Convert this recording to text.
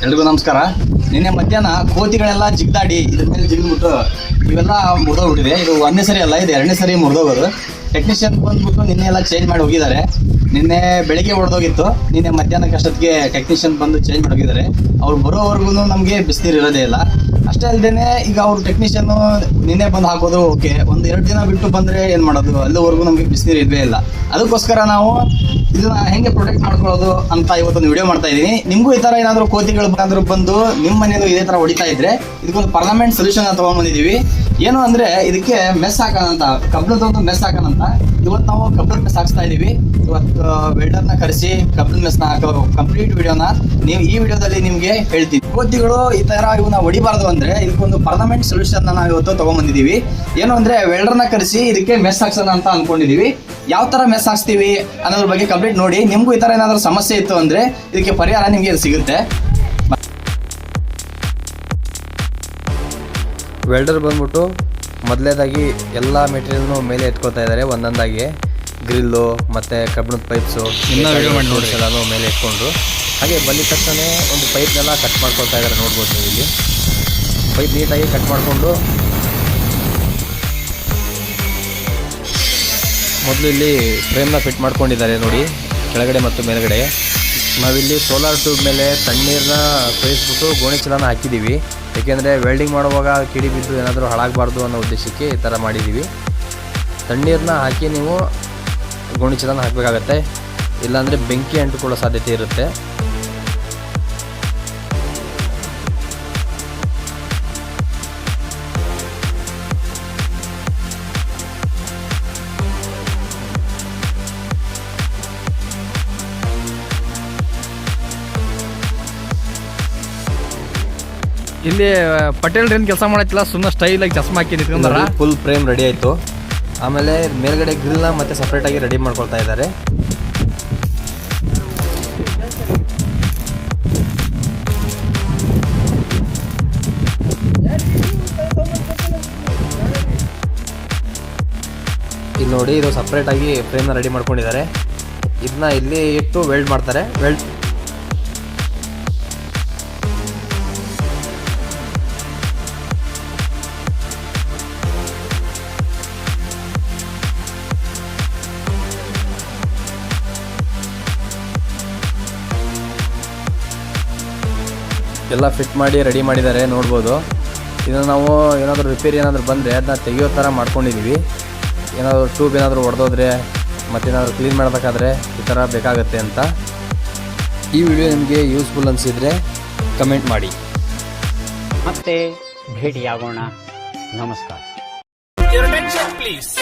ಎಲ್ರಿಗೂ ನಮಸ್ಕಾರ. ನಿನ್ನೆ ಮಧ್ಯಾಹ್ನ ಕೋತಿಗಳೆಲ್ಲ ಜಿಗ್ದಾಡಿ ಇದ್ರ ಮೇಲೆ ಜಿಗಿದ್ಬಿಟ್ಟು ಇವೆಲ್ಲ ಮುರಿದೋಗ್ಬಿಟ್ಟಿದೆ. ಇದು ಒಂದೇ ಸರಿ ಅಲ್ಲ, ಇದು ಎರಡನೇ ಸರಿ ಮುರಿದೋಗೋದು. ಟೆಕ್ನಿಷಿಯನ್ ಬಂದ್ಬಿಟ್ಟು ನಿನ್ನೆ ಎಲ್ಲ ಚೇಂಜ್ ಮಾಡಿ ಹೋಗಿದ್ದಾರೆ. ನಿನ್ನೆ ಬೆಳಿಗ್ಗೆ ಹೊಡೆದೋಗಿತ್ತು, ನಿನ್ನೆ ಮಧ್ಯಾಹ್ನಕ್ಕೆ ಅಷ್ಟೊತ್ತಿಗೆ ಟೆಕ್ನಿಷಿಯನ್ ಬಂದು ಚೇಂಜ್ ಮಾಡಿ ಹೋಗಿದ್ದಾರೆ. ಅವ್ರು ಬರೋವರೆಗೂ ನಮಗೆ ಬಿಸಿನೀರು ಇರೋದೇ ಇಲ್ಲ. ಅಷ್ಟೇ ಅಲ್ಲದೆ ಈಗ ಅವ್ರು ಟೆಕ್ನಿಷಿಯನ್ ನಿನ್ನೆ ಬಂದು ಹಾಕೋದು ಓಕೆ, ಒಂದು 2 ದಿನ ಬಿಟ್ಟು ಬಂದರೆ ಏನು ಮಾಡೋದು, ಅಲ್ಲಿವರೆಗೂ ನಮಗೆ ಬಿಸಿನೀರು ಇಲ್ವೇ ಇಲ್ಲ. ಅದಕ್ಕೋಸ್ಕರ ನಾವು ಇದನ್ನ ಹೆಂಗೆ ಪ್ರೊಟೆಕ್ಟ್ ಮಾಡ್ಕೊಳ್ಳೋದು ಅಂತ ಇವತ್ತೊಂದು ವಿಡಿಯೋ ಮಾಡ್ತಾ ಇದ್ದೀನಿ. ನಿಮಗೂ ಈ ಥರ ಏನಾದರೂ ಕೋತಿಗಳು ಬಂದು ನಿಮ್ಮ ಮನೇಲೂ ಇದೇ ಥರ ಹೊಡಿತಾ ಇದ್ರೆ ಇದಕ್ಕೊಂದು ಪರ್ಮನೆಂಟ್ ಸೊಲ್ಯೂಷನ್ ತೊಗೊಂಡ್ಬಂದಿದ್ದೀವಿ. ಏನು ಅಂದರೆ ಇದಕ್ಕೆ ಮೆಸ್ ಹಾಕೋಣಂತ, ಕಬ್ಬಿಣದೊಂದು ಮೆಸ್ ಹಾಕೋಣಂತ. ಇವತ್ತು ನಾವು ಕಬ್ಬಿಣ ಮೆಸ್ ಹಾಕ್ಸ್ತಾ ಇದ್ದೀವಿ. ಇವತ್ತು ವೆಲ್ಡರ್ನ ಕರೆಸಿ ಕಬ್ಬಿಣ ಮೆಸ್ನ ಹಾಕೋ ಕಂಪ್ಲೀಟ್ ವಿಡಿಯೋನ ನೀವು ಈ ವಿಡಿಯೋದಲ್ಲಿ ನಿಮಗೆ ಹೇಳ್ತೀವಿ. ಕೋತಿಗಳು ಈ ಥರ ಇವನ್ನ ಹೊಡಿಬಾರ್ದು ಅಂದರೆ ಇದಕ್ಕೊಂದು ಪರ್ಮನೆಂಟ್ ಸೊಲ್ಯೂಷನ್ ನಾವು ಇವತ್ತು ತೊಗೊಂಡ್ಬಂದಿದ್ದೀವಿ. ಏನು ಅಂದರೆ ವೆಲ್ಡರ್ನ ಕರೆಸಿ ಇದಕ್ಕೆ ಮೆಸ್ ಹಾಕ್ಸೋಣ ಅಂತ ಅಂದ್ಕೊಂಡಿದ್ದೀವಿ. ಯಾವ ಥರ ಮೆಸ್ ಹಾಕ್ಸ್ತೀವಿ ಅನ್ನೋದ್ರ ಬಗ್ಗೆ ಕಂಪ್ಲೀಟ್ ನೋಡಿ. ನಿಮಗೂ ಈ ಥರ ಏನಾದರೂ ಸಮಸ್ಯೆ ಇತ್ತು ಅಂದರೆ ಇದಕ್ಕೆ ಪರಿಹಾರ ನಿಮಗೆ ಸಿಗುತ್ತೆ. ವೆಲ್ಡರ್ ಬಂದ್ಬಿಟ್ಟು ಮೊದಲೇದಾಗಿ ಎಲ್ಲ ಮೆಟೀರಿಯಲ್ನು ಮೇಲೆ ಎತ್ಕೊತಾ ಇದ್ದಾರೆ. ಒಂದೊಂದಾಗಿ ಗ್ರಿಲ್ಲು ಮತ್ತು ಕಬ್ಬಿಣದ ಪೈಪ್ಸು ಎಲ್ಲನೂ ಮೇಲೆ ಎತ್ಕೊಂಡು, ಹಾಗೆ ಬಂದಿದ ತಕ್ಷಣ ಒಂದು ಪೈಪ್ನೆಲ್ಲ ಕಟ್ ಮಾಡ್ಕೊಳ್ತಾ ಇದ್ದಾರೆ. ನೋಡ್ಬೋದು ನೀವು ಇಲ್ಲಿ ಪೈಪ್ ನೀಟಾಗಿ ಕಟ್ ಮಾಡಿಕೊಂಡು ಮೊದಲು ಇಲ್ಲಿ ಫ್ರೇಮ್ನ ಫಿಟ್ ಮಾಡ್ಕೊಂಡಿದ್ದಾರೆ ನೋಡಿ, ಕೆಳಗಡೆ ಮತ್ತು ಮೇಲ್ಗಡೆ. ನಾವಿಲ್ಲಿ ಸೋಲಾರ್ ಟ್ಯೂಬ್ ಮೇಲೆ ತಣ್ಣೀರನ್ನ ಸೇರಿಸ್ಬಿಟ್ಟು ಗೋಣಿ ಚೀಲನ ಹಾಕಿದ್ದೀವಿ. ಏಕೆಂದರೆ ವೆಲ್ಡಿಂಗ್ ಮಾಡುವಾಗ ಕಿಡಿ ಬಿದ್ದು ಏನಾದರೂ ಹಾಳಾಗಬಾರ್ದು ಅನ್ನೋ ಉದ್ದೇಶಕ್ಕೆ ಈ ಥರ ಮಾಡಿದ್ದೀವಿ. ತಣ್ಣೀರನ್ನ ಹಾಕಿ ನೀವು ಗೋಣಿ ಚೀಲನ ಹಾಕಬೇಕಾಗತ್ತೆ, ಇಲ್ಲಾಂದರೆ ಬೆಂಕಿ ಅಂಟುಕೊಳ್ಳೋ ಸಾಧ್ಯತೆ ಇರುತ್ತೆ. ಇಲ್ಲಿ ಪಟೇಲ್ ಏನು ಕೆಲಸ ಮಾಡತ್ತಿಲ್ಲ, ಸುಮ್ಮನೆ ಸ್ಟೈಲಾಗಿ ಚಸ್ಮಾ ಹಾಕಿ ನಿಂತ್ಕೊಂಡಾರ. ಫುಲ್ ಫ್ರೇಮ್ ರೆಡಿ ಆಯಿತು. ಆಮೇಲೆ ಮೇಲ್ಗಡೆ ಗ್ರಿಲ್ನ ಮತ್ತೆ ಸಪ್ರೇಟಾಗಿ ರೆಡಿ ಮಾಡ್ಕೊಳ್ತಾ ಇದ್ದಾರೆ. ಇಲ್ಲಿ ನೋಡಿ, ಇದು ಸಪ್ರೇಟಾಗಿ ಫ್ರೇಮ್ನ ರೆಡಿ ಮಾಡ್ಕೊಂಡಿದ್ದಾರೆ. ಇದನ್ನ ಇಲ್ಲಿ ಇಟ್ಟು ವೆಲ್ಡ್ ಮಾಡ್ತಾರೆ. ಎಲ್ಲ ಫಿಟ್ ಮಾಡಿ ರೆಡಿ ಮಾಡಿದ್ದಾರೆ, ನೋಡ್ಬೋದು. ಇದನ್ನು ನಾವು ಏನಾದರೂ ರಿಪೇರಿ ಏನಾದರೂ ಬಂದರೆ ಅದನ್ನ ತೆಗಿಯೋ ಥರ ಮಾಡ್ಕೊಂಡಿದ್ದೀವಿ. ಏನಾದರೂ ಟ್ಯೂಬ್ ಏನಾದರೂ ಒಡೆದೋದ್ರೆ ಮತ್ತೇನಾದರೂ ಕ್ಲೀನ್ ಮಾಡಬೇಕಾದ್ರೆ ಈ ಥರ ಬೇಕಾಗುತ್ತೆ ಅಂತ. ಈ ವಿಡಿಯೋ ನಿಮಗೆ ಯೂಸ್ಫುಲ್ ಅನಿಸಿದರೆ ಕಮೆಂಟ್ ಮಾಡಿ. ಮತ್ತೆ ಭೇಟಿಯಾಗೋಣ. ನಮಸ್ಕಾರ. Your attention, please.